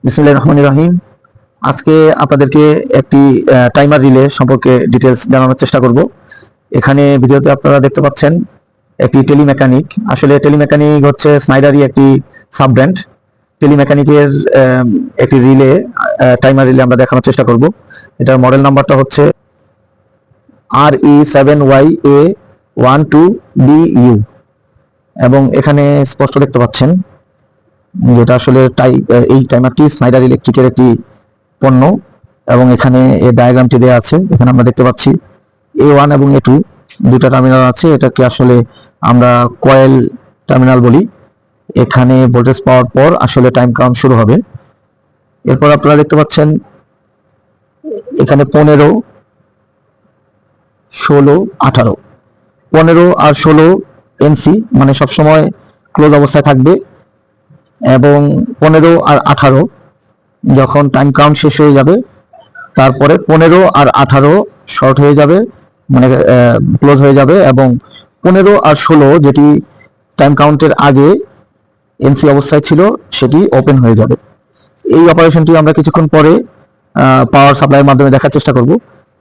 বিসমিল্লাহির রহমানির রহিম। আজকে আপনাদেরকে একটি টাইমার রিলে সম্পর্কে ডিটেলস জানানোর চেষ্টা করব। এখানে ভিডিওতে আপনারা দেখতে পাচ্ছেন একটি টেলিমেকানিক। আসলে টেলিমেকানিক হচ্ছে স্নাইডারই একটি সাব ব্র্যান্ড। টেলিমেকানিকের একটি রিলে, টাইমার রিলে আমরা দেখানোর চেষ্টা করব। এটার মডেল নাম্বারটা হচ্ছে RE7YA12BU এবং এখানে স্পষ্ট দেখতে পাচ্ছেন যেটা আসলে এই টাইমারটি স্নাইডার ইলেকট্রিকের একটি পণ্য এবং এখানে এই ডায়াগ্রামটি দেওয়া আছে। এখানে আমরা দেখতে পাচ্ছি A1 এবং A2 দুটো টার্মিনাল আছে। এটাকে আসলে আমরা কয়েল টার্মিনাল বলি। এখানে ভোল্টেজ পাওয়ার পর আসলে টাইম কাউন্ট শুরু হবে। এরপর আপনারা দেখতে পাচ্ছেন এখানে 15, 16, 18, 15 আর 16 এনসি, মানে সবসময় ক্লোজ অবস্থায় থাকবে, এবং 15 আর 18 যখন টাইম কাউন্ট শেষ হয়ে যাবে তারপরে 15 আর 18 শর্ট হয়ে যাবে, মানে ক্লোজ হয়ে যাবে, এবং 15 আর 16 যেটি টাইম কাউন্টের আগে এনসি অবস্থায় ছিল সেটি ওপেন হয়ে যাবে। এই অপারেশনটি আমরা কিছুক্ষণ পরে পাওয়ার সাপ্লাইয়ের মাধ্যমে দেখার চেষ্টা করব।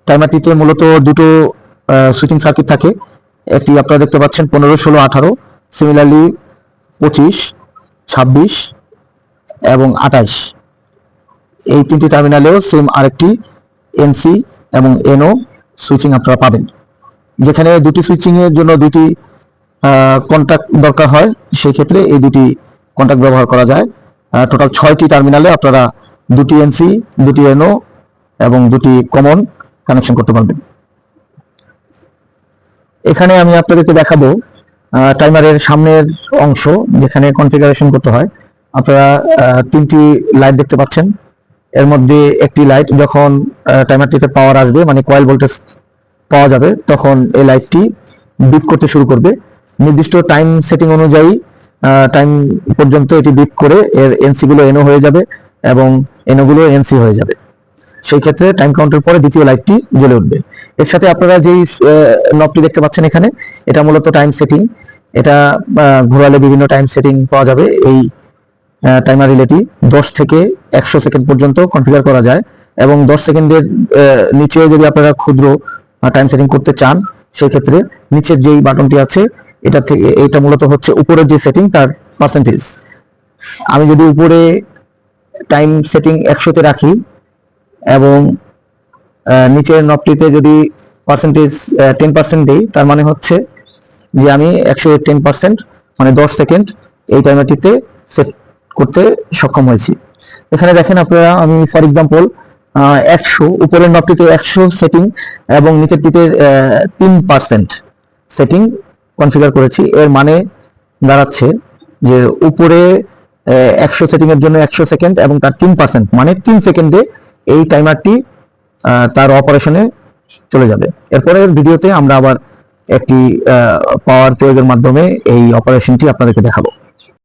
টাইমারটিতে মূলত দুটো সুইচিং সার্কিট থাকে। একটি আপনারা দেখতে পাচ্ছেন 15, 16, 18, সিমিলারলি 25, 26 এবং 28, এই তিনটি টার্মিনালেও সেম আরেকটি এনসি এবং এনও সুইচিং আপনারা পাবেন। যেখানে দুটি সুইচিং এর জন্য দুটি কন্ট্যাক্ট দরকার হয়, সেই ক্ষেত্রে এই দুটি কন্ট্যাক্ট ব্যবহার করা যায়। টোটাল 6টি টার্মিনালে আপনারা দুটি এনসি, দুটি এনও এবং দুটি কমন কানেকশন করতে পারবেন। এখানে আমি আপনাদেরকে দেখাবো টাইমারের সামনের অংশ যেখানে কনফিগারেশন করতে হয়। আপনারা তিনটি লাইট দেখতে পাচ্ছেন। এর মধ্যে একটি লাইট যখন টাইমারটিতে পাওয়ার আসবে, মানে কয়েল ভোল্টেজ পাওয়া যাবে, তখন এই লাইটটি বিপ করতে শুরু করবে। নির্দিষ্ট টাইম সেটিং অনুযায়ী টাইম পর্যন্ত এটি বিপ করে এর এনসি গুলো এনও হয়ে যাবে এবং এনও গুলো এনসি হয়ে যাবে। সেই ক্ষেত্রে টাইম কাউন্টের পরে দ্বিতীয় লাইটটি জ্বলে উঠবে। এর সাথে আপনারা যেই নবটি দেখতে পাচ্ছেন এখানে, এটা মূলত টাইম সেটিং। এটা ঘোরালে বিভিন্ন টাইম সেটিং পাওয়া যাবে। এই টাইমার রিলেটি 10 থেকে 100 সেকেন্ড পর্যন্ত কনফিগার করা যায়, এবং 10 সেকেন্ডের নিচে যদি আপনারা ক্ষুদ্র টাইম সেটিং করতে চান, সেই ক্ষেত্রে নিচের যেই বাটনটি আছে এটা থেকে, এটা মূলত হচ্ছে উপরের যে সেটিং তার পার্সেন্টেজ। আমি যদি উপরে টাইম সেটিং 100-তে রাখি এবং নিচের নবটিতে যদি পার্সেন্টেজ 10% দেই, তার মানে হচ্ছে যে আমি 110%, মানে 10 সেকেন্ড এই টাইমারটিতে সেট করতে সক্ষম হয়েছি। এখানে দেখেন আপনারা, আমি ফর এক্সাম্পল 100, উপরের নবটিতে 100 সেটিং এবং নিচেরটিতে 3% সেটিং কনফিগার করেছি। এর মানে দাঁড়াচ্ছে যে উপরে 100 সেটিং এর জন্য 100 সেকেন্ড এবং তার 3%, মানে 3 সেকেন্ডে এই টাইমারটি তার অপারেশনে চলে যাবে। এরপরের ভিডিওতে আমরা আবার একটি পাওয়ার প্রয়োগের মাধ্যমে এই অপারেশনটি আপনাদেরকে দেখাবো।